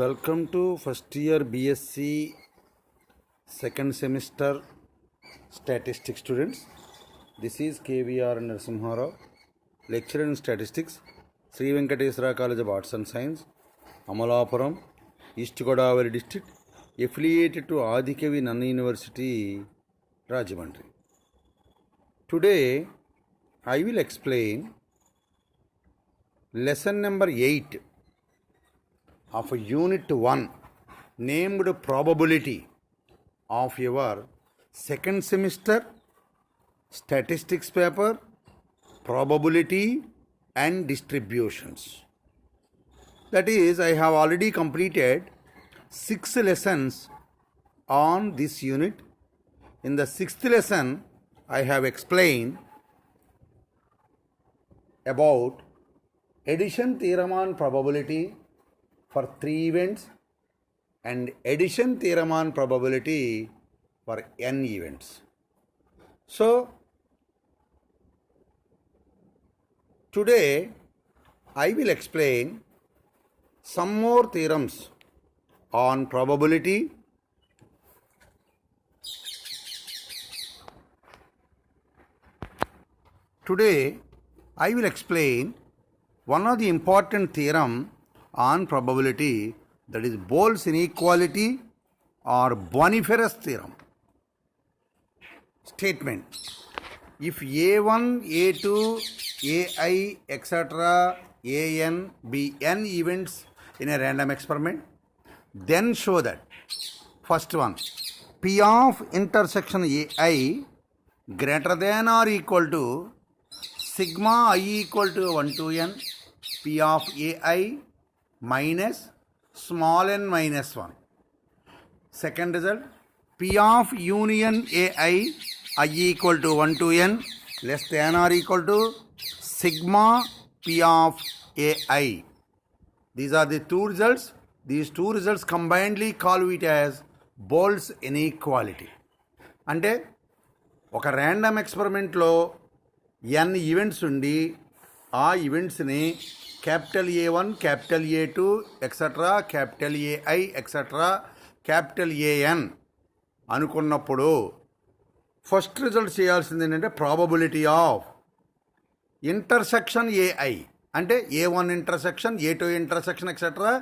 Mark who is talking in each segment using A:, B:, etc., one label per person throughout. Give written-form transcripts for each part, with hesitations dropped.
A: Welcome to first year BSc second semester statistics students. This is KVR Narasimha, lecturer in statistics, Sri Venkateswara College of Arts and Science, Amalapuram, East Godavari district, affiliated to Adikavi Nanna University, Rajahmundry. Today I will explain lesson number 8 of unit 1 named probability of your second semester statistics paper, probability and distributions. That is, I have already completed 6 lessons on this unit. In the 6th lesson, I have explained about addition theorem on probability for 3 events and addition theorem on probability for n events. So, today I will explain some more theorems on probability, today I will explain one of the important theorem on probability, that is Boyle's inequality or Boniferus theorem. Statement: if A1, A2, AI, etc., AN be n events in a random experiment, then show that first one, P of intersection AI greater than or equal to sigma I equal to 1 to n P of AI minus small n minus 1. Second result, P of union AI I equal to 1 to n less than or equal to sigma P of AI. These are the two results. These two results combinedly call it as Boyle's inequality. అంటే ఒక random ఎక్స్పెరిమెంట్లో n events ఉండి ఆ ఈవెంట్స్ని capital A1, capital A2, etcetera capital AI, etcetera capital AN అనుకున్నప్పుడు first result చేయాల్సింది ఏంటంటే probability of intersection AI అంటే A1 intersection, A2 intersection, etcetera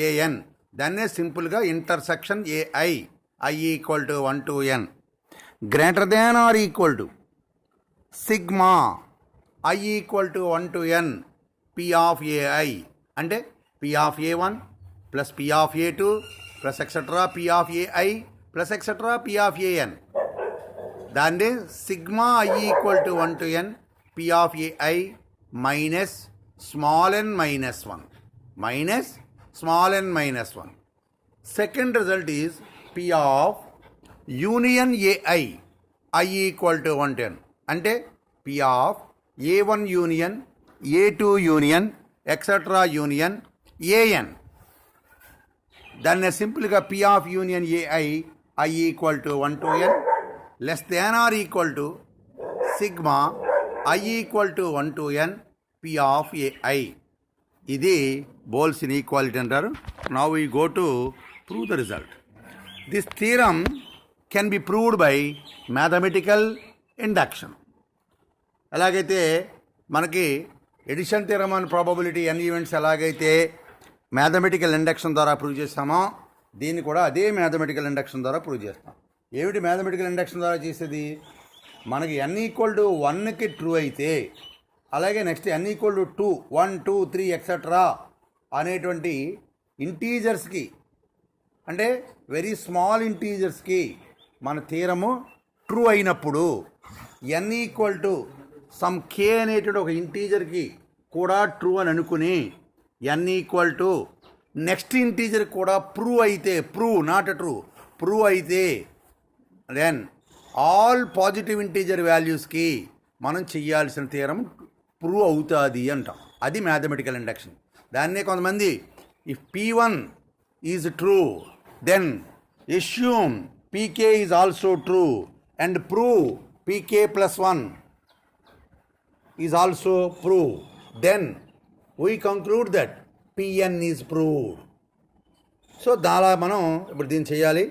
A: AN. దాన్నే సింపుల్గా intersection AI I equal to 1 to n greater than or equal to sigma I equal to 1 to n P of AI అంటే P of A1 plus P of A2 plus etc. P of AI plus etc. P of AN. దాన్ని sigma I equal to 1 to n P of AI minus small n minus 1 minus small n minus 1. Second result is P of union AI I equal to 1 to n అంటే P of A1 union, A2 union, etcetera union AN. దాన్ని సింపుల్గా P of union AI I equal to 1 to n less than or equal to sigma I equal to 1 to n P of AI. ఇది Boole's inequality అంటారు. Now we go to prove the result. This theorem can be proved by mathematical induction. ఎలాగైతే మనకి addition theorem on probability n events ఎలాగైతే mathematical induction ద్వారా prove చేస్తామో, దీన్ని కూడా అదే మ్యాథమెటికల్ ఇండక్షన్ ద్వారా ప్రూవ్ చేస్తాం. ఏమిటి మ్యాథమెటికల్ ఇండక్షన్ ద్వారా చేసేది? మనకి n ఈక్వల్ టు 1కి ట్రూ అయితే, అలాగే next n equal to 2, 1, 2, 3 etcetera అనేటువంటి ఇంటీజర్స్కి, అంటే వెరీ స్మాల్ ఇంటీజర్స్కి మన థియరము ట్రూ అయినప్పుడు n equal to some k అనేటువంటి ఒక ఇంటీజర్కి కూడా ట్రూ అని అనుకుని n equal to next integer కూడా ప్రూవ్ అయితే, ప్రూవ్ నాట్ ట్రూ, ప్రూవ్ అయితే దెన్ ఆల్ పాజిటివ్ ఇంటీజర్ వాల్యూస్కి మనం చెయ్యాల్సిన థియరం ప్రూవ్ అవుతుంది అంటాం. అది మ్యాథమెటికల్ ఇండక్షన్. దాన్నే కొంతమంది if P1 is true then assume PK is also true and prove PK plus 1 is also proved. Then we conclude that Pn is proved. So దాలా మనం ఇప్పుడు దీన్ని చేయాలి.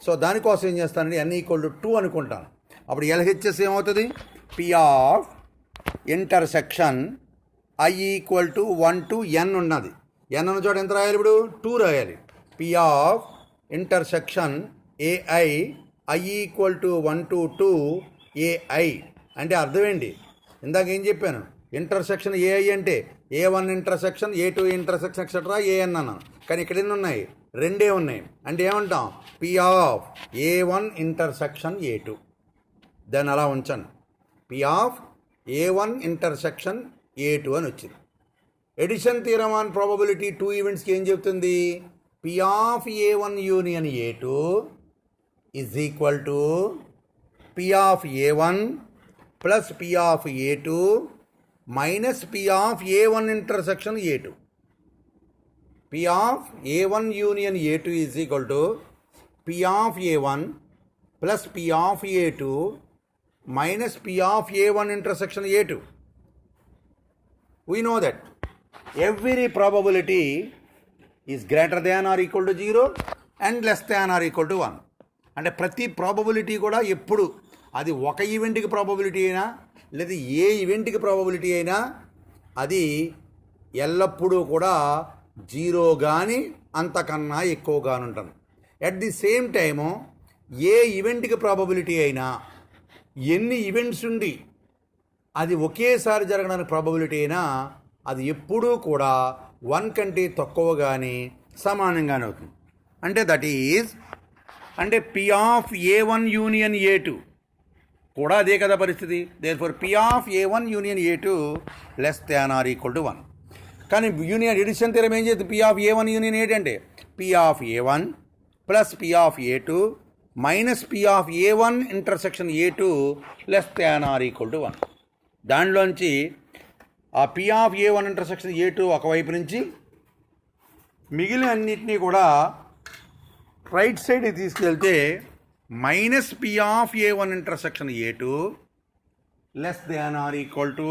A: సో దానికోసం ఏం చేస్తానండి, n ఈక్వల్ టు 2 అనుకుంటాను. అప్పుడు LHS ఏమవుతుంది, P of intersection I equal to 1 to n ఉన్నది. n ఉన్న చోట ఎంత రాయాలి, ఇప్పుడు 2 రాయాలి. P of intersection AI I equal to 1 to 2 AI అంటే అర్థం ఏంటి, ఇందాక ఏం చెప్పాను, ఇంటర్సెక్షన్ AI అంటే A1 intersection A2 intersection etcetera AN అన్నాను. కానీ ఇక్కడ ఎన్ని ఉన్నాయి, రెండే ఉన్నాయి. అంటే ఏమంటాం, P of A1 intersection A2. దాన్ని అలా ఉంచాను, P of A1 intersection A2 అని వచ్చింది. ఎడిషన్ థియరమ్ ఆన్ ప్రాబబిలిటీ 2 ఈవెంట్స్కి ఏం చెప్తుంది, P of A1 union A2 is equal to P of A1 plus P of A2 minus P of A1 intersection A2. P of A1 union A2 is equal to P of A1 plus P of A2 minus P of A1 intersection A2. We know that every probability is greater than or equal to 0 and less than or equal to 1. అంటే ప్రతి probability కూడా ఎప్పుడు అది ఒక ఈవెంట్కి probability అయినా లేదా ఏ ఈవెంట్కి ప్రాబబిలిటీ అయినా అది ఎల్లప్పుడూ కూడా 0 కానీ అంతకన్నా ఎక్కువగాను ఉంటుంది. అట్ ది సేమ్ టైము ఏ ఈవెంట్కి ప్రాబబిలిటీ అయినా ఎన్ని ఈవెంట్స్ ఉండి అది ఒకేసారి జరగడానికి ప్రాబబిలిటీ అయినా అది ఎప్పుడూ కూడా 1 కంటే తక్కువ కానీ సమానంగానే అవుతుంది. అంటే దట్ ఈజ్ అంటే P of A1 union A2 కూడా అదే కదా పరిస్థితి. Therefore P of A1 union A2 less than or equal to 1. కానీ యూనియన్ ఎడిషన్ థియరం ఏం చేస్తుంది, P of A1 union A2 అంటే P of A1 plus P of A2 minus P of A1 intersection A2 less than or equal to 1. దానిలోంచి ఆ P of A1 intersection A2 ఒకవైపు నుంచి మిగిలిన అన్నిటినీ కూడా రైట్ సైడ్కి తీసుకెళ్తే minus P of A1 intersection A2 less than or equal to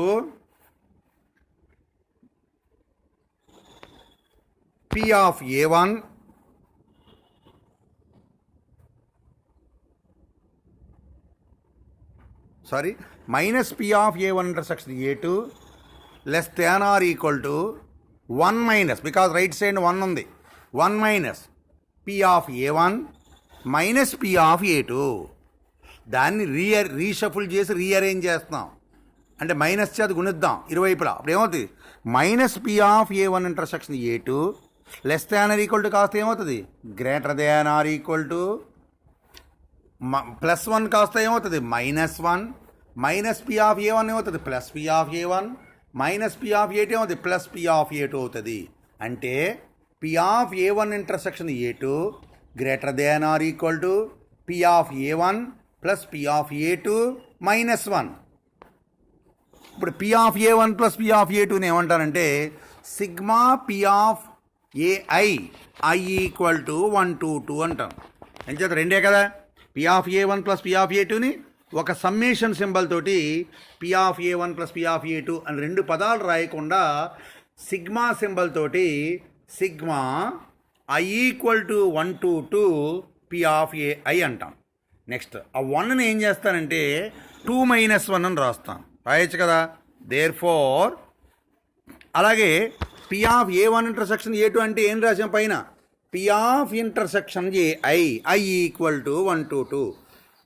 A: P of A1 minus P of A1 intersection A2 less than or equal to 1 minus, because right side 1 ఉంది, 1 minus P of A1 minus P of A2. దాన్ని reshuffle చేసి rearrange చేస్తున్నాం, అంటే minus చేత గుణిద్దాం ఇరువైపులా. అప్పుడు ఏమవుతుంది, minus P of A1 intersection A2 less than or equal to కాస్త ఏమవుతుంది, greater than or equal to plus 1 కాస్త ఏమవుతుంది -1 మైనస్ P ఆఫ్ A1 ఏమవుతుంది plus P of A1 minus P of A2 ఏమవుతుంది ప్లస్ P ఆఫ్ A2 అవుతుంది. అంటే P of A1 intersection A2 greater than or equal to P of A1 plus P of A2 -1. ఇప్పుడు P of A1 plus P of A2ని ఏమంటారంటే sigma P of AI I equal to 1 to 2 అంటాం. ఏం చేత రెండే కదా, P of A1 plus P of A2ని ఒక సమ్మేషన్ సింబల్ తోటి P of A1 plus P of A2 అని రెండు పదాలు రాయకుండా సిగ్మా సింబల్ తోటి sigma I equal to 1 to 2 P of AI అంటాం. నెక్స్ట్ ఆ 1ని ఏం చేస్తానంటే 2 - 1 అని రాస్తాం, రాయొచ్చు కదా. దేర్ ఫోర్ అలాగే P of A1 intersection A2 అంటే ఏం రాసాం పైన, P of intersection AI I equal to 1 to 2.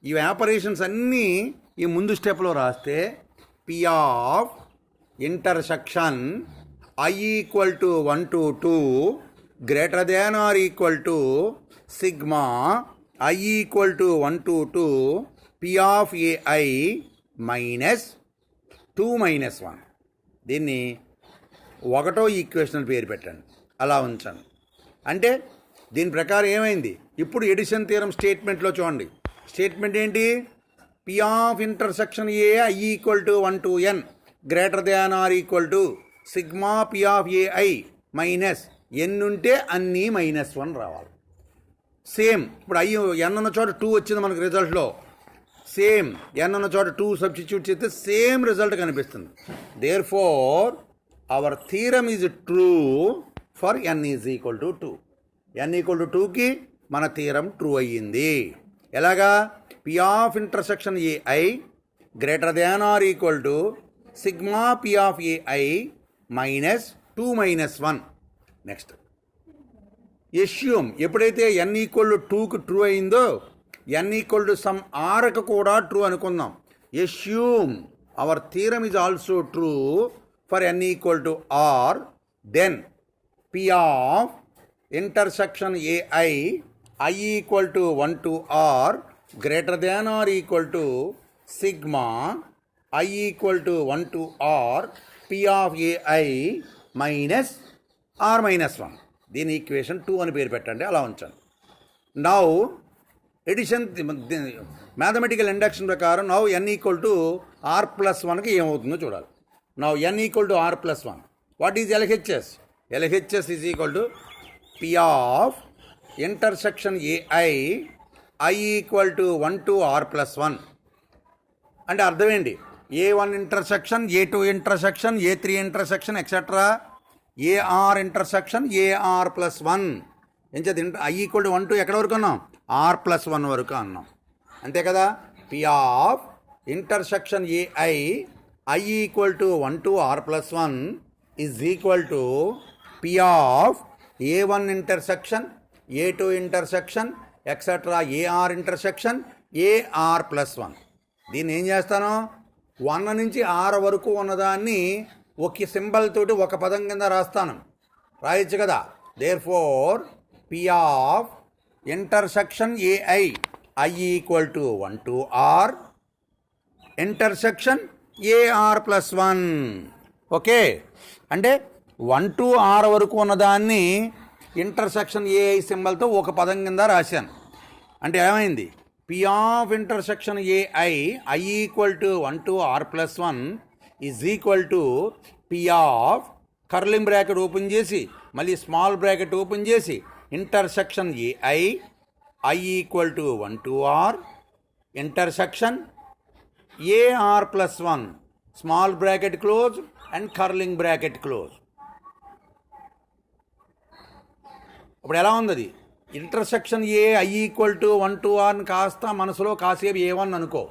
A: ఈ ఆపరేషన్స్ అన్నీ ఈ ముందు స్టెప్లో రాస్తే P of intersection I equal to 1 to 2 greater than or equal to sigma I equal to 1 to 2 P of AI minus 2 - 1. దీన్ని ఒకటో ఈక్వేషన్ పేరు పెట్టండి, అలా ఉంచాను. అంటే దీని ప్రకారం ఏమైంది, ఇప్పుడు ఎడిషన్ థియరం స్టేట్మెంట్లో చూడండి. స్టేట్మెంట్ ఏంటి, P of intersection AI equal to 1 to n greater than or equal to sigma P of AI minus n ఉంటే అన్నీ -1 రావాలి. సేమ్ ఇప్పుడు n ఉన్న చోట 2 వచ్చింది మనకు రిజల్ట్లో, సేమ్ n ఉన్న చోట 2 సబ్స్టిట్యూట్ చేస్తే సేమ్ రిజల్ట్ కనిపిస్తుంది. Therefore our theorem is true for n is equal to 2. n equal to 2కి మన థీరం ట్రూ అయ్యింది. ఎలాగా? P of intersection AI greater than or equal to sigma P of AI minus 2 minus 1. Next assume ఎప్పుడైతే n equal to 2కి ట్రూ అయిందో n equal to some ఆర్కి కూడా ట్రూ అనుకుందాం. Assume our theorem is also true for n equal to r, then P of intersection AI I equal to 1 to r greater than or equal to sigma I equal to 1 to r P of AI minus r minus 1. దీని equation 2 అని పేరు పెట్టండి, అలా ఉంచండి. Now addition mathematical induction ప్రకారం now n equal to are plus 1కి ఏమవుతుందో చూడాలి. Now n equal to are plus 1. What is LHS? LHS is equal to P of intersection AI I equal to 1 to are plus 1. అంటే అర్థం ఏంటి? A1 intersection, A2 intersection, A3 intersection etcetera AR intersection AR plus 1. ఏం చేద్దాం? I equal to 1 to ఎక్కడ వరకు అన్నాం? Are plus 1 వరకు అన్నాం, అంతే కదా. P of intersection AI I equal to 1 to are plus 1 is equal to P of A1 intersection, A2 intersection etcetera AR intersection AR plus 1. దీన్ని ఏం చేస్తాను? 1 నుంచి 6 వరకు ఉన్నదాన్ని ఒక సింబల్ తోటి ఒక పదం కింద రాస్తాను, రాయొచ్చు కదా. Therefore P of intersection AI I equal to 1 to are intersection AR plus 1. Okay, అంటే 1 టు ఆర్ వరకు ఉన్నదాన్ని ఇంటర్సెక్షన్ ఏఐ సింబల్తో ఒక పదం కింద రాశాను. అంటే ఏమైంది? P of intersection AI I equal to 1 to are plus 1 is equal to P of curling bracket open చేసి మళ్ళీ స్మాల్ బ్రాకెట్ ఓపెన్ చేసి intersection AI I equal to 1 to are intersection AR plus 1 small bracket close and curling bracket close. ఇప్పుడు ఎలా ఉంది అది? Intersection A I equal to 1 to ఆర్ని కాస్త మనసులో కాసేపు A1 అనుకో,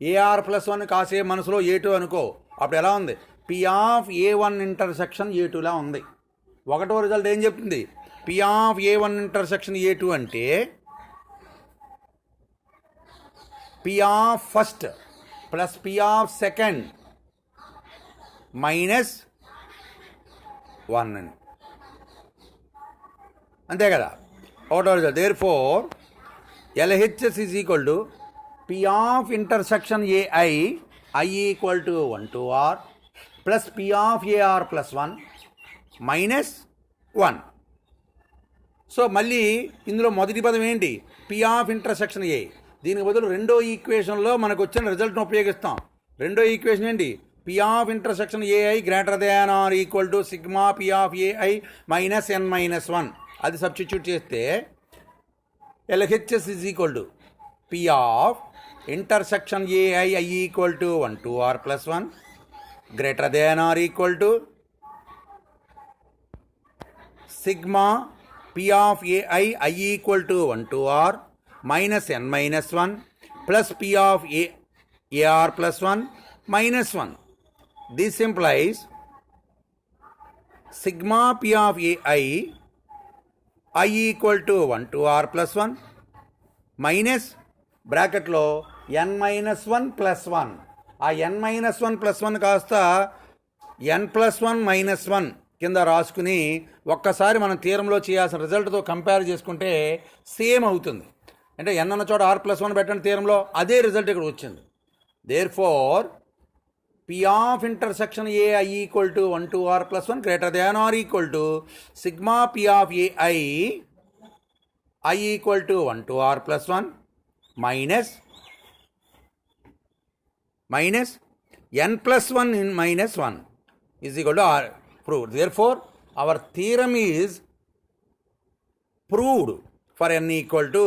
A: ఏఆర్ ప్లస్ 1 కాసేపు మనసులో A2 అనుకో. అప్పుడు ఎలా ఉంది? పి ఆఫ్ A1 ఇంటర్సెక్షన్ A2లా ఉంది. ఒకటో రిజల్ట్ ఏం చెప్తుంది? P of A1 intersection A2 అంటే P of first plus P of second minus 1 అని, అంతే కదా. ఒకటో result. Therefore LHS is equal to P of intersection AI I equal to 1 to are plus P of AR plus 1 minus 1. So మళ్ళీ ఇందులో మొదటి పదం ఏంటి? P of intersection A. దీనికి బదులు రెండో ఈక్వేషన్లో మనకు వచ్చిన రిజల్ట్ను ఉపయోగిస్తాం. రెండో ఈక్వేషన్ ఏంటి? P of intersection AI greater than or equal to sigma P of AI minus n minus 1. అది సబ్స్టిట్యూట్ చేస్తే LHS is equal to P of intersection AI I equal to 1 to are plus 1 greater than or equal to sigma P of AI I equal to 1 to r minus n minus 1 plus P of AR plus 1 minus 1. This implies sigma P of AI I equal to 1 to are plus 1 minus బ్రాకెట్లో n minus 1 plus 1. ఆ n minus 1 plus 1 కాస్త n plus 1 minus 1 కింద రాసుకుని ఒక్కసారి మనం థియరంలో చేయాల్సిన రిజల్ట్తో compare చేసుకుంటే same అవుతుంది. అంటే n అన్న చోట ఆర్ ప్లస్ 1 పెట్టండి థియరంలో, అదే రిజల్ట్ ఇక్కడ వచ్చింది. Therefore P of intersection AI equal to 1 to are plus 1 greater than or equal to sigma P of AI I equal to 1 to are plus 1 minus n plus 1 in minus 1 is equal to r proved. Therefore, our theorem is proved for n equal to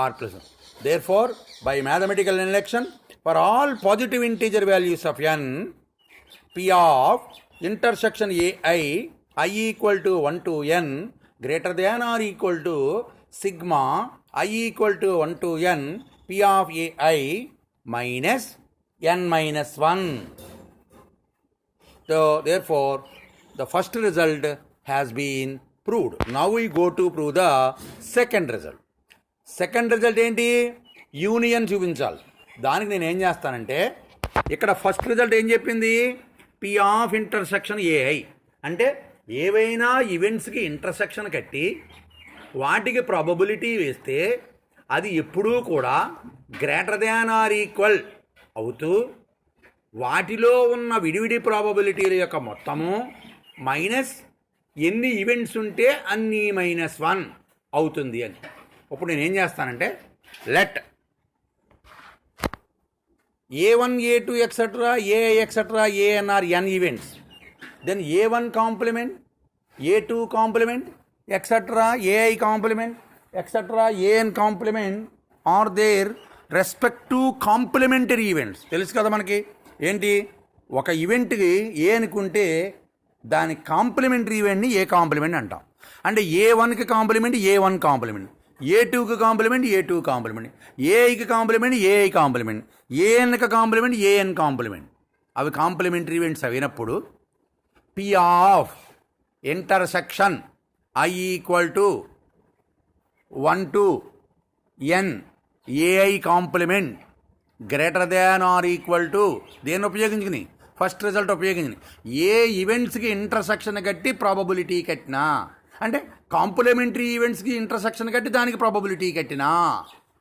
A: r plus 1. Therefore, by mathematical induction, for all positive integer values of n, p of intersection ai, I equal to 1 to n greater than or equal to sigma I equal to 1 to n p of ai minus n minus 1. So therefore the first result has been proved. Now we go to prove the second result. Second result ఏంటి? Union చూపించాలి. దానికి నేను ఏం చేస్తానంటే ఇక్కడ first result ఏం చెప్పింది? P of intersection AI అంటే ఏవైనా ఈవెంట్స్కి ఇంటర్సెక్షన్ కట్టి వాటికి ప్రాబబిలిటీ వేస్తే అది ఎప్పుడూ కూడా గ్రేటర్ దాన్ ఆర్ ఈక్వల్ అవుతూ వాటిలో ఉన్న విడివిడి ప్రాబబిలిటీల యొక్క మొత్తము మైనస్ ఎన్ని ఈవెంట్స్ ఉంటే అన్ని -1 అవుతుంది అని. ఇప్పుడు నేను ఏం చేస్తానంటే let A1 A2 etcetera AI etcetera AN are n events, then A1 complement A2 complement etcetera AI complement etcetera AN complement are their respective complementary events. తెలుసు కదా మనకి ఏంటి, ఒక ఈవెంట్కి ఏ అనుకుంటే దాని కాంప్లిమెంటరీ ఈవెంట్ని ఏ కాంప్లిమెంట్ అంటాం. అంటే A1కి కాంప్లిమెంట్ A1 కాంప్లిమెంట్, A2కి కాంప్లిమెంట్ A2 కాంప్లిమెంట్, ఏఐకి కాంప్లిమెంట్ ఏఐ కాంప్లిమెంట్, ఏఎన్కి కాంప్లిమెంట్ ఏఎన్ కాంప్లిమెంట్. అవి కాంప్లిమెంటరీ ఈవెంట్స్ అయినప్పుడు P of intersection I equal to 1 to n A I complement greater than or equal to దేన్ని ఉపయోగించుకుని ఫస్ట్ రిజల్ట్ ఉపయోగించుకుని ఏ ఈవెంట్స్కి intersection కట్టి probability కట్టినా, అంటే కాంప్లిమెంటరీ ఈవెంట్స్కి ఇంటర్సెక్షన్ కట్టి దానికి ప్రాబబిలిటీ కట్టినా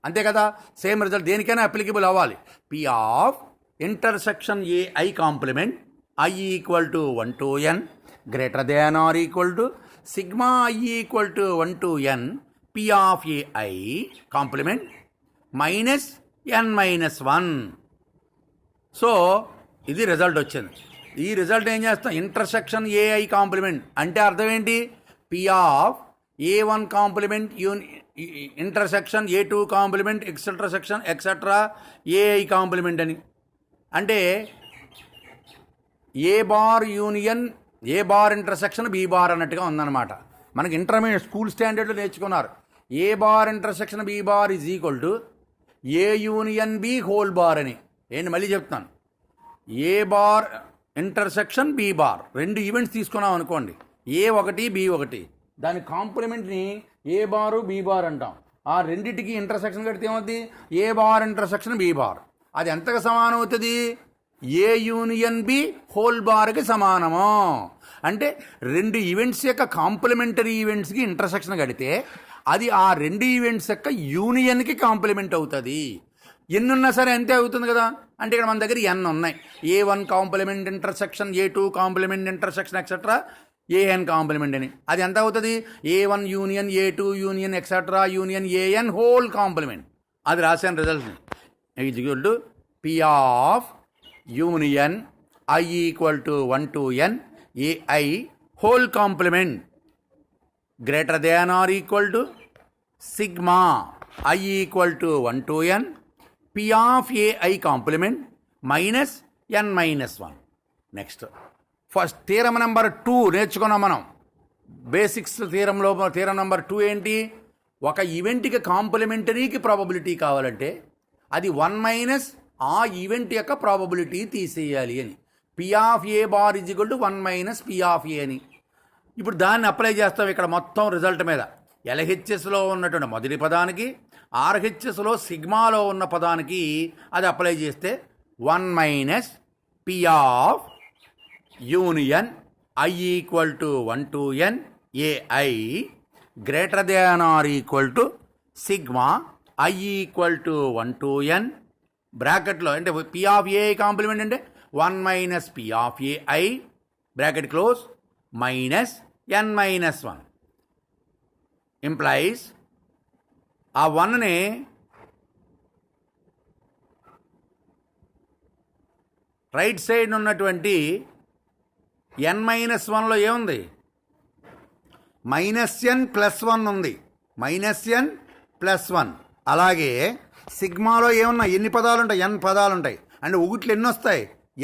A: అంతే కదా. సేమ్ రిజల్ట్ దేనికైనా అప్లికబుల్ అవ్వాలి. P of intersection AI complement i equal to 1 to n greater than or equal to sigma I equal to 1 to n P of AI complement minus n-1. So ఇది result వచ్చింది. ఈ result ఏం చేస్తాం, intersection AI complement అంటే అర్థం ఏంటి, P of A1 complement intersection A2 complement ఎక్సెట్రాసెక్షన్ etcetera A I complement అని. అంటే A bar union A bar intersection B bar అన్నట్టుగా ఉందన్నమాట. మనకి ఇంటర్మీడియట్ స్కూల్ స్టాండర్డ్లో నేర్చుకున్నారు. A bar intersection B bar is equal to A union B whole bar అని. ఏంటి మళ్ళీ చెప్తాను, A bar intersection B bar రెండు ఈవెంట్స్ తీసుకున్నాం అనుకోండి, A1 B1, దాని కాంప్లిమెంట్ని ఏ బారు బి బార్ అంటాం. ఆ రెండింటికి ఇంటర్సెక్షన్ కడితే ఏమవుతుంది, ఏ బార్ ఇంటర్సెక్షన్ బి బార్. అది ఎంతకు సమానం అవుతుంది, ఏ యూనియన్ బి హోల్ బార్కి సమానము. అంటే రెండు ఈవెంట్స్ యొక్క కాంప్లిమెంటరీ ఈవెంట్స్కి ఇంటర్సెక్షన్ కడితే అది ఆ రెండు ఈవెంట్స్ యొక్క యూనియన్కి కాంప్లిమెంట్ అవుతుంది. ఎన్ని ఉన్నా సరే అంతే అవుతుంది కదా. అంటే ఇక్కడ మన దగ్గర n ఉన్నాయి. A1 complement intersection A2 complement intersection etcetera A N complement అని. అది ఎంత అవుతుంది, A1 union A2 union etcetera union A N whole complement. అది రాశాను రిజల్ట్ని. Is equal to P of union I equal to 1 to n A I whole complement greater than or equal to sigma I equal to 1 to n P of AI complement minus n-1. Next first theorem number 2 నేర్చుకున్నాం మనం. Basics థీరంలో theorem number 2 ఏంటి, ఒక ఈవెంట్కి కాంప్లిమెంటరీకి probability కావాలంటే అది 1 - ఆ event యొక్క probability తీసేయాలి అని. P of A bar is equal to 1 - P of A అని. ఇప్పుడు దాన్ని అప్లై చేస్తాం ఇక్కడ మొత్తం రిజల్ట్ మీద. ఎల్హెచ్ఎస్లో ఉన్నటువంటి మొదటి పదానికి, ఆర్హెచ్ఎస్లో సిగ్మాలో ఉన్న పదానికి అది అప్లై చేస్తే 1 - P of union I equal to 1 to n AI greater than or equal to sigma I equal to 1 to n బ్రాకెట్లో. అంటే పి ఆఫ్ ఏఐ కాంప్లిమెంట్ అంటే 1 - P of AI bracket close minus n-1 implies ఆ 1ని right side ఉన్నటువంటి n-1లో ఏముంది, -n+1 ఉంది, -n+1. అలాగే సిగ్మాలో ఏమన్నా ఎన్ని పదాలు ఉంటాయి, n పదాలు ఉంటాయి. అంటే ఒకట్లు ఎన్ని వస్తాయి,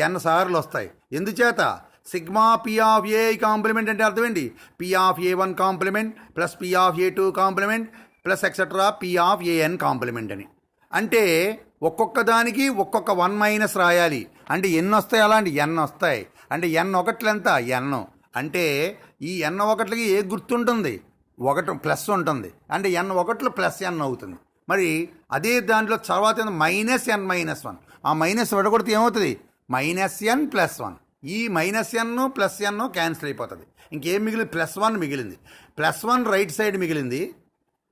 A: n సార్లు వస్తాయి. ఎందుచేత sigma P of A complement అంటే అర్థం ఏంటి? P of A one complement plus P of A two complement plus etcetera P of A N complement అని. అంటే ఒక్కొక్క దానికి ఒక్కొక్క 1 మైనస్ రాయాలి. అంటే ఎన్ని వస్తాయి? అలాంటి ఎన్ వస్తాయి. అంటే ఎన్ ఒకట్లు ఎంత? ఎన్. అంటే ఈ ఎన్ ఒకట్లకి ఏ గుర్తుంటుంది? ఒకటి ప్లస్ ఉంటుంది. అంటే ఎన్ ఒకట్లు ప్లస్ ఎన్ అవుతుంది. మరి అదే దాంట్లో తర్వాత మైనస్ ఎన్ మైనస్ 1. ఆ మైనస్ విడగొడితే ఏమవుతుంది? Minus N plus 1. ఈ minus N plus N cancel అయిపోతుంది. ఇంకేం మిగిలింది? ప్లస్ 1 మిగిలింది. ప్లస్ 1 రైట్ సైడ్ మిగిలింది,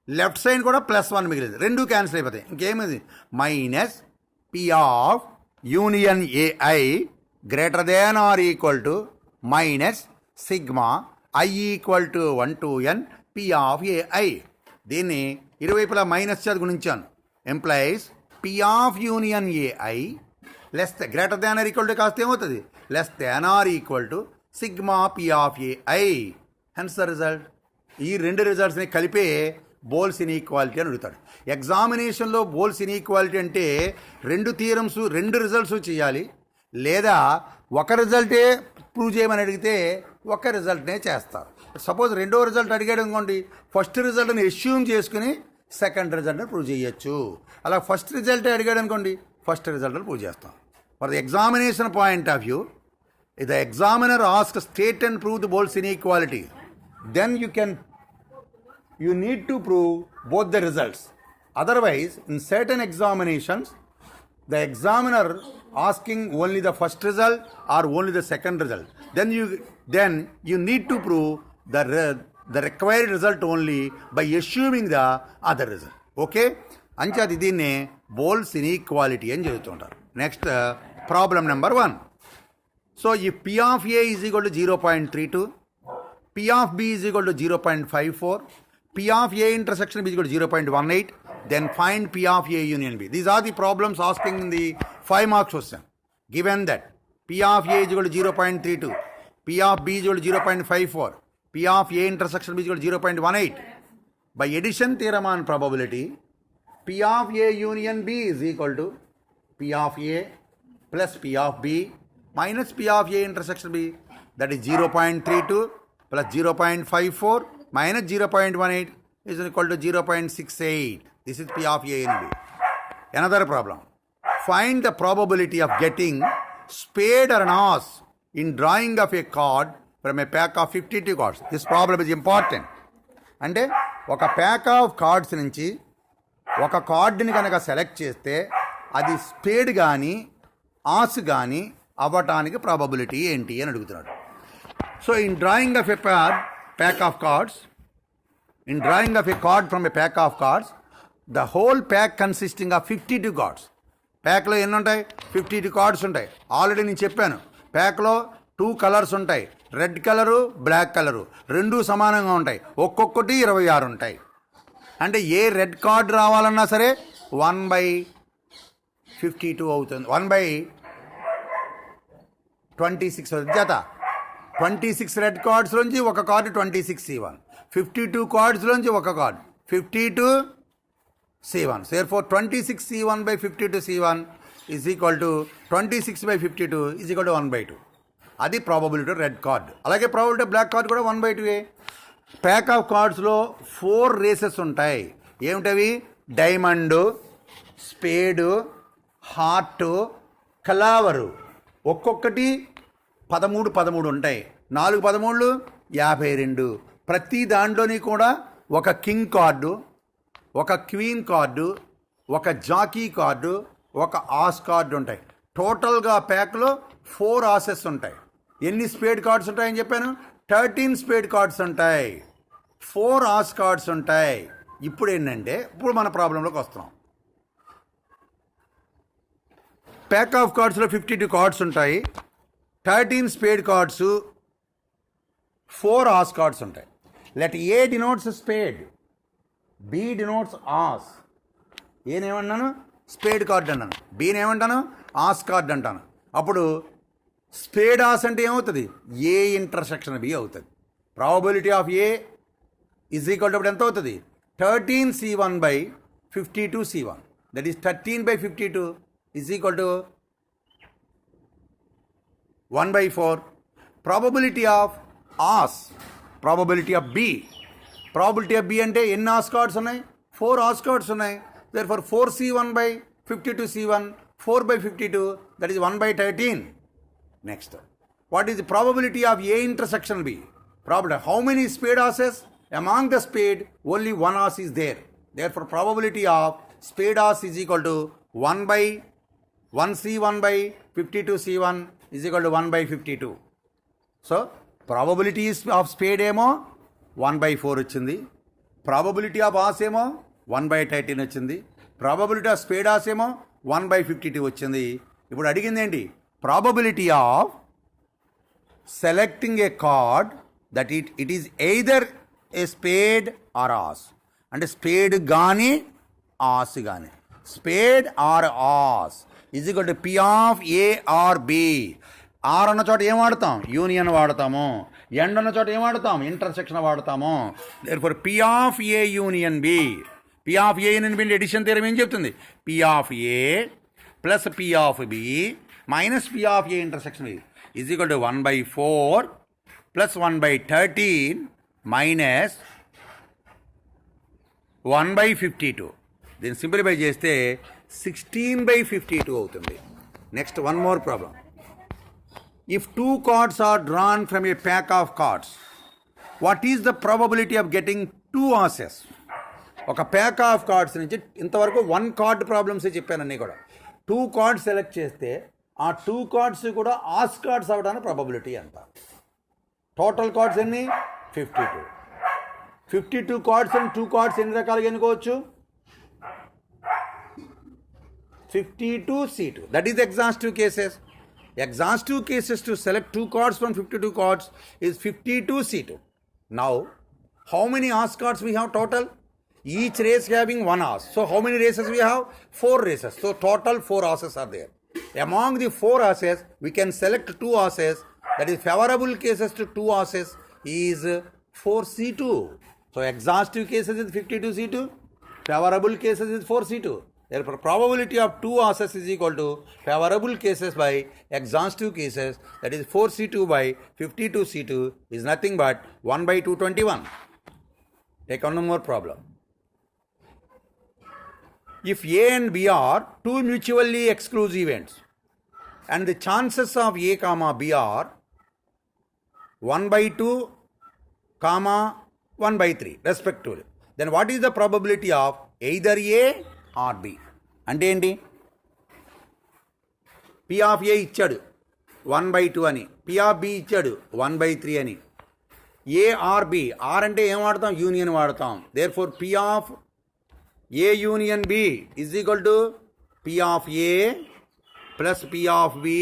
A: లెఫ్ట్ సైడ్ కూడా ప్లస్ 1 మిగిలింది. రెండు క్యాన్సిల్ అయిపోతాయి. ఇంకేమిది? Minus P of union A I greater than or equal to minus sigma I equal to 1 to n P of A I. దీన్ని ఇరువైపులా మైనస్ చేత గుణించాను. Implies P of union A I less greater than or equal to కాస్త ఏమవుతుంది? Less than or equal to sigma P of AI. Hence the result. ఈ రెండు రిజల్ట్స్ని కలిపే బోల్స్ inequality అని అడుగుతాడు. ఎగ్జామినేషన్లో బోల్స్ ఇన్ఈక్వాలిటీ అంటే రెండు థియరమ్స్, రెండు రిజల్ట్స్ చేయాలి, లేదా ఒక రిజల్టే ప్రూవ్ చేయమని అడిగితే ఒక రిజల్ట్నే చేస్తారు. సపోజ్ రెండో రిజల్ట్ అడిగాడు అనుకోండి, ఫస్ట్ రిజల్ట్ని ఎస్యూమ్ చేసుకుని సెకండ్ రిజల్ట్ని ప్రూవ్ చేయొచ్చు. అలా ఫస్ట్ రిజల్టే అడిగాడు అనుకోండి, ఫస్ట్ రిజల్ట్ని ప్రూవ్ చేస్తాం. For the examination point of view, if the examiner asks state and prove the Boles inequality, then you need to prove both the results. Otherwise, in certain examinations, the examiner asking only the first result or only the second result, then you need to prove the required result only by assuming the other result. Okay? అంచేది దీన్నే బోల్స్ inequality అని చెబుతుంటారు. Next problem number 1. So if P of A is equal to 0.32, P of B is equal to 0.54, P of A intersection B is equal to 0.18, then find P of A union B. These are the problems asking in the 5 marks question. Given that P of A is equal to 0.32, P of B is equal to 0.54, P of A intersection B is equal to 0.18. By addition theorem on probability, P of A union B is equal to P of A plus P of B minus P of A intersection B, that is 0.32 plus 0.54 minus 0.18 is equal to 0.68. This is P of A and B. Another problem. Find the probability of getting spade or an ace in drawing of a card from a pack of 52 cards. This problem is important. అంటే ఒక pack of cards నుంచి ఒక కార్డుని కనుక select చేస్తే అది spade కానీ ace కానీ అవ్వటానికి ప్రాబబిలిటీ ఏంటి అని అడుగుతున్నాడు. So in drawing of a pack of cards, in drawing of a card from a pack of cards, the whole pack consisting of 52 cards. ప్యాక్లో ఎన్ని ఉంటాయి? 52 కార్డ్స్ ఉంటాయి. ఆల్రెడీ నేను చెప్పాను, ప్యాక్లో 2 కలర్స్ ఉంటాయి, రెడ్ కలరు బ్లాక్ కలరు, రెండూ సమానంగా ఉంటాయి. ఒక్కొక్కటి 26 ఉంటాయి. అంటే ఏ రెడ్ కార్డ్ రావాలన్నా సరే 1/52 అవుతుంది, 1/26 జత. 26 రెడ్ కార్డ్స్లోంచి ఒక కార్డు 26 C1, 52 కార్డ్స్లోంచి ఒక card 52 C1. Therefore 26 C1 by 52 C1 is equal to 26 by 52 is equal to 1/2. అది ప్రాబబిలిటీ రెడ్ కార్డ్. అలాగే ప్రాబబిలిటీ బ్లాక్ కార్డ్ కూడా 1/2. ప్యాక్ ఆఫ్ కార్డ్స్లో 4 రేసెస్ ఉంటాయి. ఏమిటవి? డైమండు, స్పేడు, హార్టు, కలావరు. ఒక్కొక్కటి 13 ఉంటాయి. 4 13 52. ప్రతి దాంట్లోని కూడా ఒక కింగ్ కార్డు, ఒక క్వీన్ కార్డు, ఒక జాకీ కార్డు, ఒక ఆస్ కార్డు ఉంటాయి. టోటల్గా ప్యాక్లో 4 ఆసెస్ ఉంటాయి. ఎన్ని స్పేడ్ కార్డ్స్ ఉంటాయని చెప్పాను? 13 స్పేడ్ కార్డ్స్ ఉంటాయి, 4 ఆస్ కార్డ్స్ ఉంటాయి. ఇప్పుడు ఏంటంటే, ఇప్పుడు మన ప్రాబ్లంలోకి వస్తున్నాం. ప్యాక్ ఆఫ్ కార్డ్స్లో 52 కార్డ్స్ ఉంటాయి, 13 స్పేడ్ కార్డ్స్, 4 ఆస్ కార్డ్స్ ఉంటాయి. Let A denotes spade, B denotes ace. ఏమన్నాను? స్పేడ్ కార్డ్ అన్నాను. బీని ఏమంటాను? ఆస్ కార్డ్ అంటాను. అప్పుడు స్పేడ్ ఆస్ అంటే ఏమవుతుంది? ఏ ఇంటర్సెక్షన్ బి అవుతుంది. Probability of A is equal to ఎంత అవుతుంది? 13 C1 by 52 C1. That is 13 by 52 is equal to 1/4. Probability of ace, probability of B. Probability of B అంటే ఎన్ని ఆస్ కార్డ్స్ ఉన్నాయి? 4 ace cards ఉన్నాయి. Therefore 4C1/52C1, 4/52, that is 1/13. Next, what is the probability of A intersection B? Probability, how many spade asses? Among the spade, only one ass is there. Therefore, probability of spade ass is equal to 1/1C1/52C1 is equal to 1/52. So, probability of spade ఏమో 1/4 వచ్చింది. Probability of ass ఏమో 1/13 వచ్చింది. Probability of spade ass ఏమో 1/52 వచ్చింది. ఇప్పుడు అడిగింది ఏంటి? Probability of selecting a card that it is either a spade or ass. అంటే స్పేడ్ కానీ ఆస్ కానీ, spade or ace is equal to P of A or B. Or అన్న చోట ఏం వాడతాం? యూనియన్ వాడతాము. ఎండ్ అన్న చోట ఏం వాడతాం? ఇంటర్సెక్షన్ వాడతాము. Therefore P of A union B, P of A union B addition theorem ఏం చెప్తుంది? P of A plus P of B minus P of A intersection B is equal to 1/4 plus 1/13 minus 1/52. దీన్ని simplify చేస్తే 16/52 అవుతుంది. Next one more problem. If 2 cards are drawn from a pack of cards, what is the probability of getting 2 asses? ఒక pack of cards నుంచి ఇంతవరకు 1 card ప్రాబ్లమ్సే చెప్పాను అన్నీ కూడా. 2 cards select చేస్తే ఆ 2 cards కూడా ఆస్ కార్డ్స్ అవడానికి ప్రాబబిలిటీ ఎంత? టోటల్ కార్డ్స్ ఎన్ని? 52. 52 కార్డ్స్ అండ్ 2 cards ఎన్ని రకాలుగా ఎన్నుకోవచ్చు? 52C2. That is exhaustive cases. Exhaustive cases to select 2 cards from 52 cards is 52C2. Now, how many ass cards we have total? Each race having 1 ass. So, how many races we have? 4 races. So, total 4 asses are there. Among the 4 asses, we can select 2 asses. That is favorable cases to 2 asses is 4C2. So, exhaustive cases is 52C2. Favorable cases is 4C2. Therefore, probability of 2 asses is equal to favorable cases by exhaustive cases, that is 4C2 by 52C2 is nothing but 1/221. Take one more problem. If A and B are 2 mutually exclusive events and the chances of A comma B are 1/2 comma 1/3 respectively, then what is the probability of either A or B? అంటే ఏంటి? P of ఏ ఇచ్చాడు 1/2 అని, P of B ఇచ్చాడు 1/3 అని. ఏ or B, are అంటే ఏం వాడతాం? Union వాడతాం. Therefore P of A union B is equal to P of A plus P of B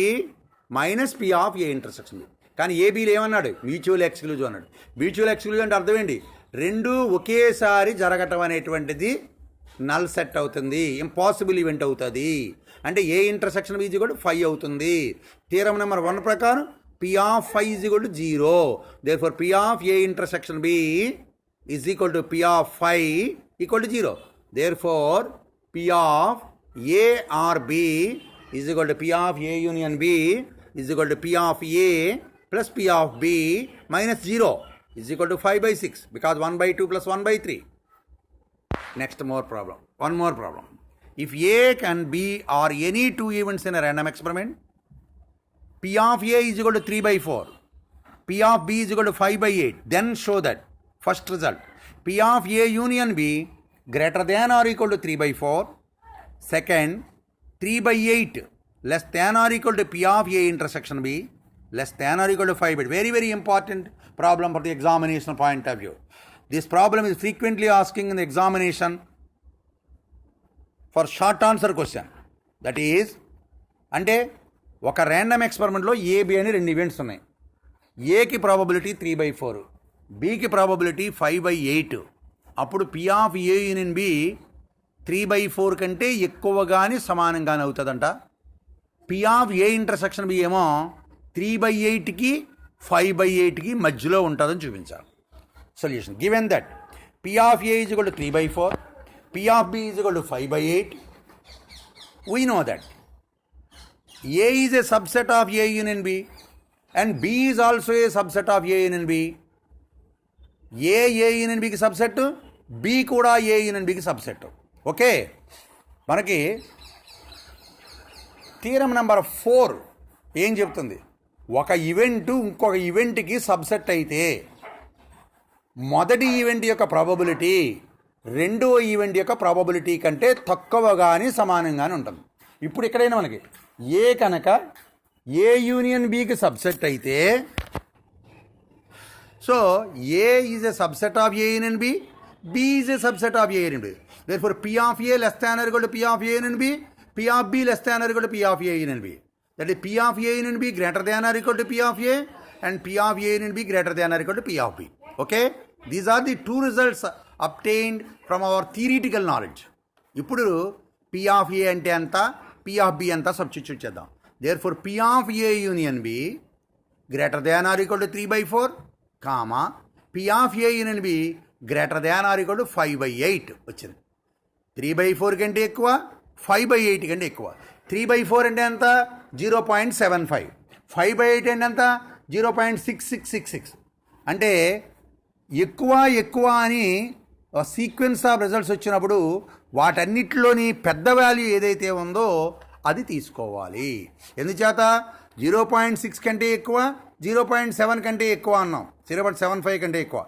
A: minus P of A intersection B. కానీ ఏబీలు ఏమన్నాడు? మ్యూచువల్ ఎక్స్క్లూజివ్ అన్నాడు. మ్యూచువల్ ఎక్స్క్లూజివ్ అంటే అర్థం ఏంటి? రెండు ఒకేసారి జరగటం అనేటువంటిది నల్ సెట్ అవుతుంది, ఇంపాసిబుల్ ఈవెంట్ అవుతుంది. అంటే A intersection B is equal to 5 అవుతుంది. థియరం నెంబర్ 1 ప్రకారం P of 5 is equal to 0. Therefore P of A intersection B is equal to P of 5 equal to 0. Therefore P of A or B is equal to P of A union B is equal to P of A plus P of B minus 0 is equal to 5/6 because 1/2 plus 1/3. Next more problem. One more problem. If A and B are any 2 events in a random experiment, P of A is equal to 3/4, P of B is equal to 5/8, then show that first result, P of A union B greater than or equal to 3/4, second 3/8 less than or equal to P of A intersection B less than or equal to 5/8. Very, very important problem for the examination point of view. This problem is frequently asking in the examination for short answer question. That is, అంటే ఒక random ఎక్స్పెరిమెంట్లో AB అని 2 events ఉన్నాయి. ఏకి probability 3/4, బికి probability 5/8. అప్పుడు P of A union B 3/4 కంటే ఎక్కువగానే సమానంగానే అవుతుందంట. P of A intersection B ఏమో 3/8కి 5/8కి మధ్యలో ఉంటుందని చూపించాలి. Solution. Given that P of A is equal to 3/4, P of B is equal to 5/8, we know that A is a subset of A union B. and B is also a subset of A union B. A union B కి subset, B కూడా A union B కి subset. Okay, మనకి theorem number 4 ఏం చెప్తుంది? ఒక event ఇంకొక ఈవెంట్కి subset అయితే మొదటి ఈవెంట్ యొక్క ప్రాబబిలిటీ రెండో ఈవెంట్ యొక్క ప్రాబబిలిటీ కంటే తక్కువ కానీ సమానంగానే ఉంటుంది. ఇప్పుడు ఎక్కడైనా మనకి ఏ కనుక ఏ యూనియన్ బికి సబ్సెట్ అయితే, so A is a subset of A union B, B is a subset of A union B. Therefore P of A less than or equal to P of A union B, P of B less than or equal to P of A union B. That is P of A union B greater than or equal to P of A and P of A union B greater than or equal to P of B. Okay, these are the two results obtained from our theoretical knowledge. ఇప్పుడు P of A అంటే ఎంత, P of B ఎంత substitute చేద్దాం. Therefore P of A union B greater than or equal to 3/4 comma P of A union B greater than or equal to 5/8 వచ్చింది. 3/4 కంటే ఎక్కువ, 5/8 కంటే ఎక్కువ. 3/4 అంటే ఎంత? 0.75. 5/8 అంటే ఎంత? 0.6666. అంటే ఎక్కువ అని సీక్వెన్స్ ఆఫ్ రిజల్ట్స్ వచ్చినప్పుడు వాటన్నిటిలోని పెద్ద వాల్యూ ఏదైతే ఉందో అది తీసుకోవాలి. ఎందుచేత 0.6 కంటే ఎక్కువ, 0.7 కంటే ఎక్కువ అన్నాం, 0.75 కంటే ఎక్కువ.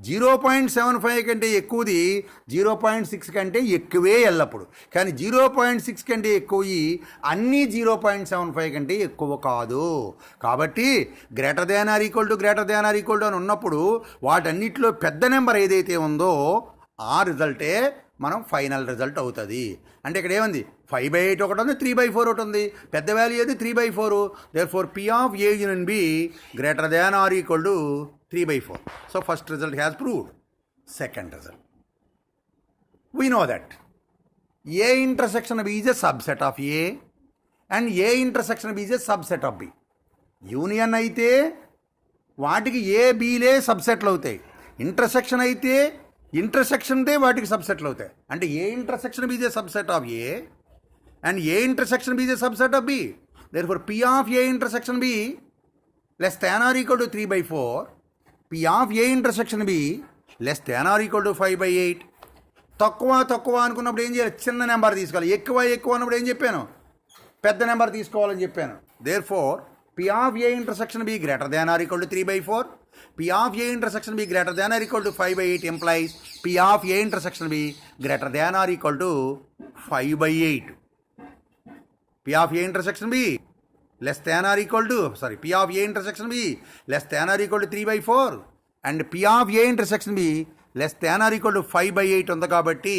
A: 0.75 కంటే ఎక్కువది 0.6 కంటే ఎక్కువే ఎల్లప్పుడు. కానీ 0.6 కంటే ఎక్కువ అన్నీ 0.75 కంటే ఎక్కువ కాదు. కాబట్టి greater than or equal to అని ఉన్నప్పుడు వాటన్నిటిలో పెద్ద నెంబర్ ఏదైతే ఉందో ఆ రిజల్టే మనం ఫైనల్ రిజల్ట్ అవుతుంది. అంటే ఇక్కడ ఏముంది? 5/8 ఒకటి ఉంది, 3/4 ఒకటి ఉంది. పెద్ద వాల్యూ ఏది? 3/4. Therefore P of A union B greater than or equal to 3/4. So first result has proved. Second result, we know that A intersection B is a subset of A and A intersection B is a subset of B. Union అయితే వాటికి ఏ బీలే సబ్సెట్లు అవుతాయి, intersection అయితే ఇంటర్సెక్షన్దే వాటికి సబ్సెట్లు అవుతాయి. అంటే A intersection B is a subset of A and A intersection B is a subset of B. Therefore P of A intersection B less than or equal to 3/4, P of A intersection B less than or equal to 5/8. తక్కువ అనుకున్నప్పుడు ఏం చేయాలి? చిన్న number తీసుకోవాలి. ఎక్కువ అన్నప్పుడు ఏం చెప్పాను? పెద్ద నెంబర్ తీసుకోవాలని చెప్పాను. Therefore P of A intersection B greater than or equal to 3/4, P of A intersection B greater than or equal to 5/8 implies P of A intersection B greater than or equal to 5/8. P of A intersection B less than or equal to, P of A intersection B less than or equal to 3/4 and P of A intersection B less than or equal to 5/8 ఉంది కాబట్టి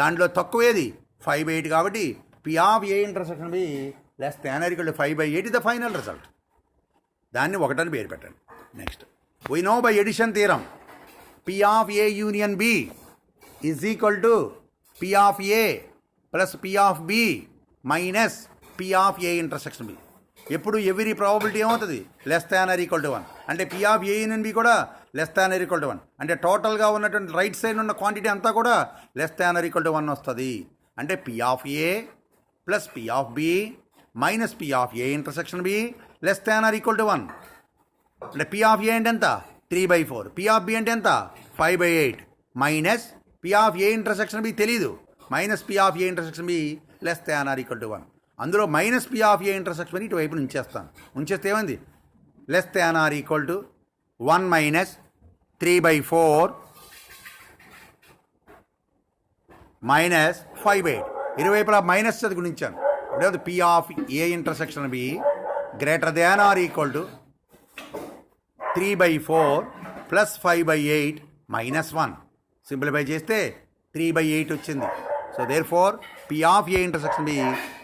A: దాంట్లో తక్కువేది 5/8 కాబట్టి P of A intersection B less than or equal to 5/8 is the final result. దాన్ని ఒకటని పేరు పెట్టండి. Next, we know by addition theorem P of A union B is equal to P of A plus P of B minus P of A intersection B. ఎప్పుడు every probability ఏమవుతుంది? Less than or equal to 1. అంటే P of A union B కూడా less than or equal to 1. అంటే టోటల్గా ఉన్నటువంటి right side ఉన్న quantity అంతా కూడా less than or equal to 1 వస్తుంది. అంటే P of A plus P of B minus P of A intersection B less than or equal to 1. అంటే P of A అంటే ఎంత? 3/4. P of B అంటే ఎంత? 5/8 minus P of A intersection B తెలీదు, minus P of A intersection B less than or equal to 1. అందులో minus P of A intersection B ఇటువైపు ఉంచేస్తాను. ఉంచేస్తే ఏమైంది? Less than or equal to 1 minus 3/4 minus 5/8. ఇరువైపులా minus అది గుణించాను. ఇప్పుడు P of A intersection B greater than or equal to 3/4 plus 5/8 minus 1. Simplify చేస్తే 3/8 వచ్చింది. So therefore P of A intersection B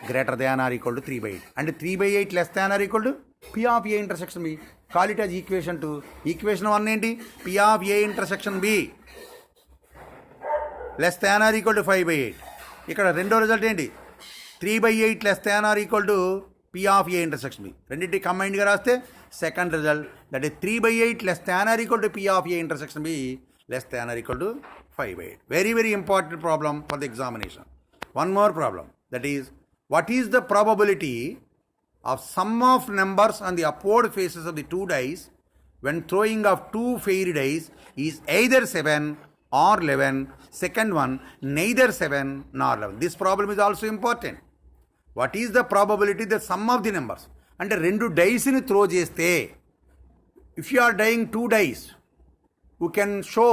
A: greater than or equal to 3/8. అంటే 3/8 less than or equal to P of A intersection B. Call it as equation 2. Equation 1 ఏంటి? P of A intersection B less than or equal to 5/8. ఇక్కడ రెండో result ఏంటి? 3/8 less than or equal to P of A intersection B. రెండింటి కంబైన్డ్గా రాస్తే second result that is 3/8 less than or equal to P of A intersection B less than or equal to 5/8. Very important problem for the examination. One more problem, that is, what is the probability of sum of numbers on the upward faces of the two dice when throwing of two fairy dice is either 7 or 11. Second one, neither 7 nor 11. This problem is also important. What is the probability? The sum of the numbers. అంటే రెండు డైస్ని throw చేస్తే, if you are dying two dice, you can show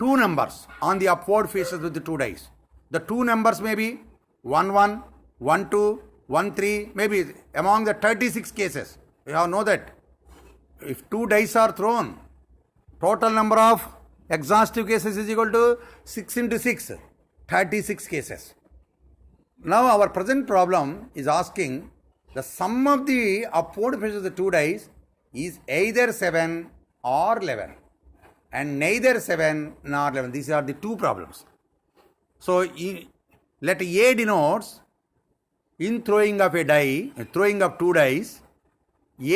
A: two numbers on the upward faces of the two dice. The two numbers may be 1 1, 1 2, 1 3, maybe among the 36 cases. You have know that if two dice are thrown, total number of exhaustive cases is equal to 6 into 6, 36 cases. Now our present problem is asking the sum of the upward faces of the two dice is either 7 or 11 and neither 7 nor 11. These are the two problems. So let A denotes in throwing of a die, throwing of two dice,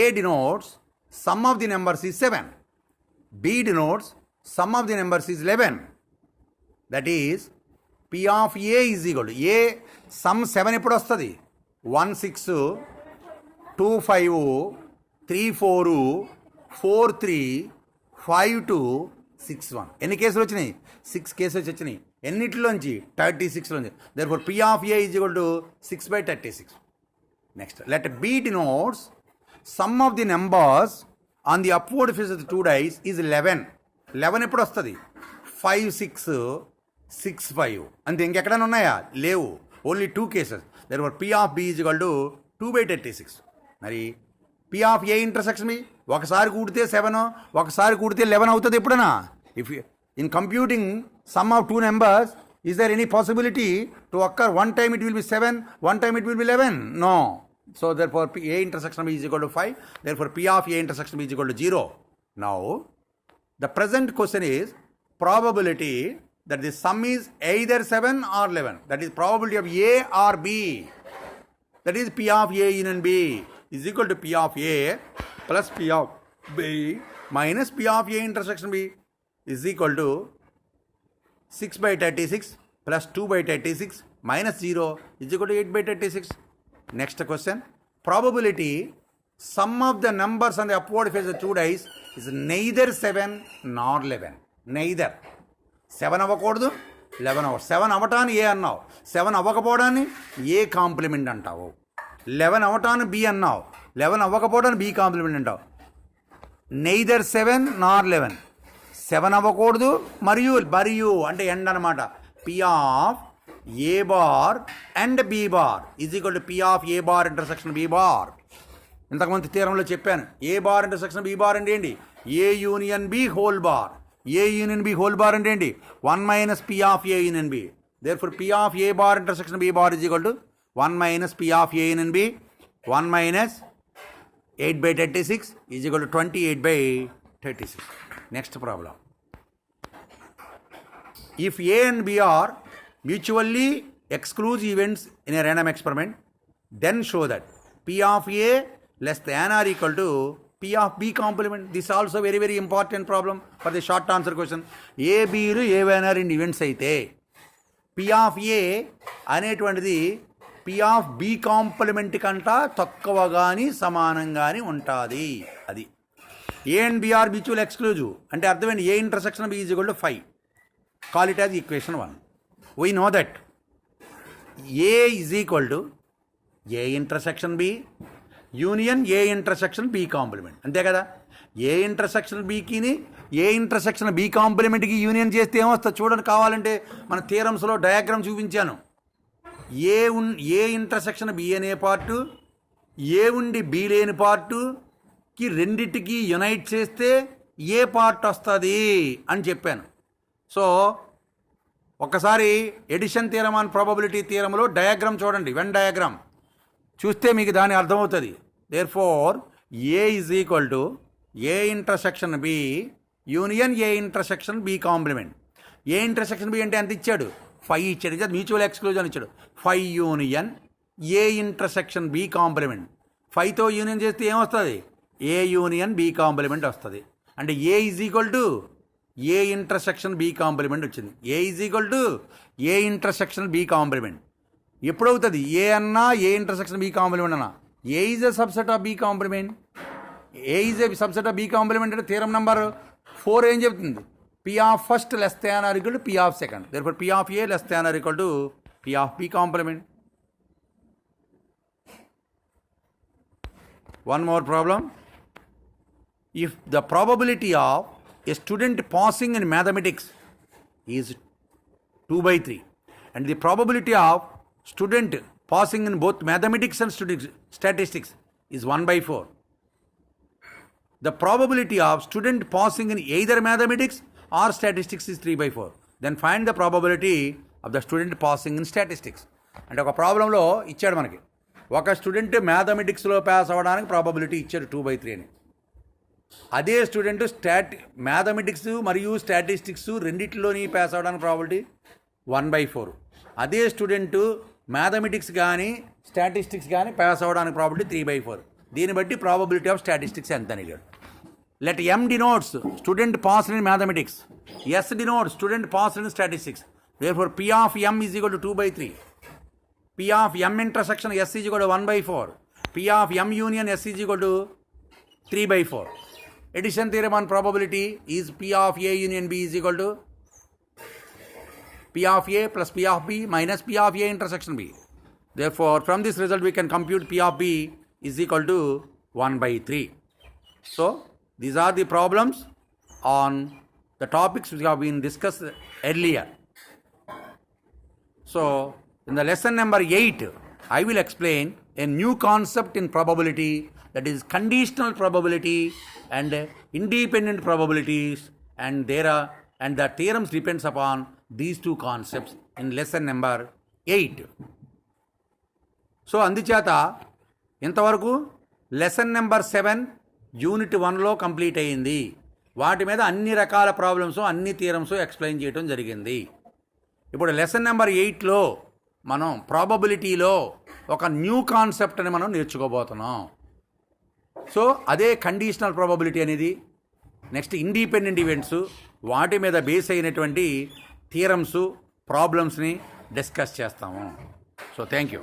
A: A denotes sum of the numbers is 7. B denotes sum of the numbers is 11. That is P of A is equal to A sum 7 ఎప్పుడు వస్తుంది? 1 6, 2 5, 3 4, 4 3, 5 2, 6 1. ఎన్ని కేసులు వచ్చినాయి? 6 cases వచ్చినాయి. ఎన్నిటిలోంచి? 36లోంచి. Therefore P of A is equal to 6 by 36. Next, let B denotes sum of the numbers on the upward face of the two dice is 11. 11 ఎప్పుడు వస్తుంది? 5 6, 6 5. అంతే, ఇంకెక్కడైనా ఉన్నాయా? లేవు. Only 2 cases. Therefore P of B is equal to 2 by 36. మరి P of A intersection B ఒకసారి కూడితే 7, ఒకసారి కూడితే 11 అవుతుంది ఎప్పుడైనా? If in computing sum of two numbers, is there any possibility to occur one time it will be 7, one time it will be 11? No. So therefore A intersection B is equal to 5. Therefore P of A intersection B is equal to 0. Now the present question is probability that the sum is either 7 or 11. That is probability of A or B. That is P of A union B is equal to P of A plus P of B minus P of A intersection B is equal to 6 by 36 plus 2 by 36 minus 0 is equal to 8 by 36. Next question. Probability sum of the numbers on the upward face of the two dice is neither 7 nor 11. Neither. 7 అవ్వకూడదు, 11 అవ్వదు. 7 అవ్వటాన్ని ఏ అన్నావు, 7 అవ్వకపోవడాన్ని ఏ complement అంటావు. 11 అవ్వటాన్ని B అన్నావు, 11 అవ్వకపోవడాన్ని B complement అంటావు. Neither 7 nor 11. 7 అవ్వకూడదు మరియు అంటే ఎండ్ అనమాట. P of A bar and B bar is equal to P of A bar intersection B bar. ఇంతకుముందు తీరంలో చెప్పాను. A bar intersection B bar అంటే ఏంటి? A union B whole bar. A union B whole bar అంటే ఏంటి? 1 minus P of A union B. Therefore P of A bar intersection B bar is equal to 1 minus P of A union B. 1 minus 8 by 36 is equal to 28 by 36. Next problem. If A and B are mutually exclusive events in a random experiment, then show that P of A less than or equal to P of B complement. This is also very very important problem for the short answer question. A, B ఏవైనా రెండు events అయితే P of A అనేటువంటిది P of B complement కంటా తక్కువ కానీ సమానంగాని ఉంటుంది. అది A and B are mutual exclusive అంటే అర్థమైంది. A intersection B is equal to 5. Call it as equation 1. We know that A is equal to A intersection B union A intersection B complement. అంతే కదా. A intersection బీకిని A intersection B కాంప్లిమెంట్కి union చేస్తే ఏమొస్తుంది చూడండి. కావాలంటే మన థియరమ్స్లో డయాగ్రామ్ చూపించాను. ఏ ఇంటర్సెక్షన్ బి అనే పార్టు ఏ ఉండి బి లేని పార్టుకి రెండిటికి యునైట్ చేస్తే ఏ పార్ట్ వస్తుంది అని చెప్పాను. సో ఒక్కసారి ఎడిషన్ థియరమ్ అండ్ ప్రాబబిలిటీ థియరమ్లో డయాగ్రామ్ చూడండి. వెన్ డయాగ్రామ్ చూస్తే మీకు దాని అర్థమవుతుంది. Therefore A is equal to A intersection B union A intersection B complement. A intersection B అంటే ఎంత ఇచ్చాడు? 5 ఇచ్చాడు. ఇది మ్యూచువల్ ఎక్స్క్లూజన్ ఇచ్చాడు. 5 union A intersection B complement. 5తో యూనియన్ చేస్తే ఏమొస్తుంది? ఏ యూనియన్ బి కాంప్లిమెంట్ వస్తుంది. అంటే A is equal to A intersection B complement వచ్చింది. A is equal to A intersection B complement ఎప్పుడవుతుంది? ఏ అన్నా ఏ ఇంటర్సెక్షన్ బి కాంప్లిమెంట్ అన్నా A is a subset of B complement. A is a subset of B complement అంటే theorem number 4 ఏం చెప్తుంది? P of first less than or equal to P of second. Therefore, P of A less than or equal to P of B complement. One more problem. If the probability of a student passing in mathematics is 2/3 and the probability of student passing in both mathematics and statistics is 1/4, the probability of student passing in either mathematics or statistics is 3/4. Then find the probability of the student passing in statistics. అంటే ఒక ప్రాబ్లంలో ఇచ్చాడు మనకి, ఒక student మ్యాథమెటిక్స్లో pass అవ్వడానికి probability ఇచ్చాడు 2/3 అని. అదే స్టూడెంట్ మ్యాథమెటిక్స్ మరియు స్టాటిస్టిక్స్ రెండిట్లోని పాస్ అవ్వడానికి ప్రాబిలిటీ 1/4. అదే స్టూడెంట్ మ్యాథమెటిక్స్ కానీ స్టాటిస్టిక్స్ కానీ పాస్ అవ్వడానికి ప్రాబిలిటీ 3/4. దీన్ని బట్టి ప్రాబబిలిటీ ఆఫ్ స్టాటిస్టిక్స్ ఎంత అని అడిగాడు. Let M denotes student passed in mathematics, S denotes student passed in statistics. Therefore, P of M is equal to 2/3. P of M intersection S is equal to 1/4. P of M union S is equal to 3/4. Addition theorem on probability is P of A union B is equal to P of A plus P of B minus P of A intersection B. Therefore, from this result we can compute P of B is equal to 1/3. So, these are the problems on the topics which have been discussed earlier. So, in the lesson number 8, I will explain a new concept in probability, that is conditional probability and independent probabilities, and the theorems depends upon these two concepts in lesson number 8. So, అందుచేత ఇంతవరకు lesson number 7 unit 1లో complete అయ్యింది. వాటి మీద అన్ని రకాల problems అన్ని theorems explain చేయడం జరిగింది. ఇప్పుడు లెసన్ నెంబర్ 8లో మనం ప్రాబబిలిటీలో ఒక న్యూ కాన్సెప్ట్ అని మనం నేర్చుకోబోతున్నాం. సో అదే కండిషనల్ ప్రాబబిలిటీ అనేది, నెక్స్ట్ ఇండిపెండెంట్ ఈవెంట్స్, వాటి మీద బేస్ అయినటువంటి థియరమ్స్ ప్రాబ్లమ్స్ని డిస్కస్ చేస్తాము. So thank you.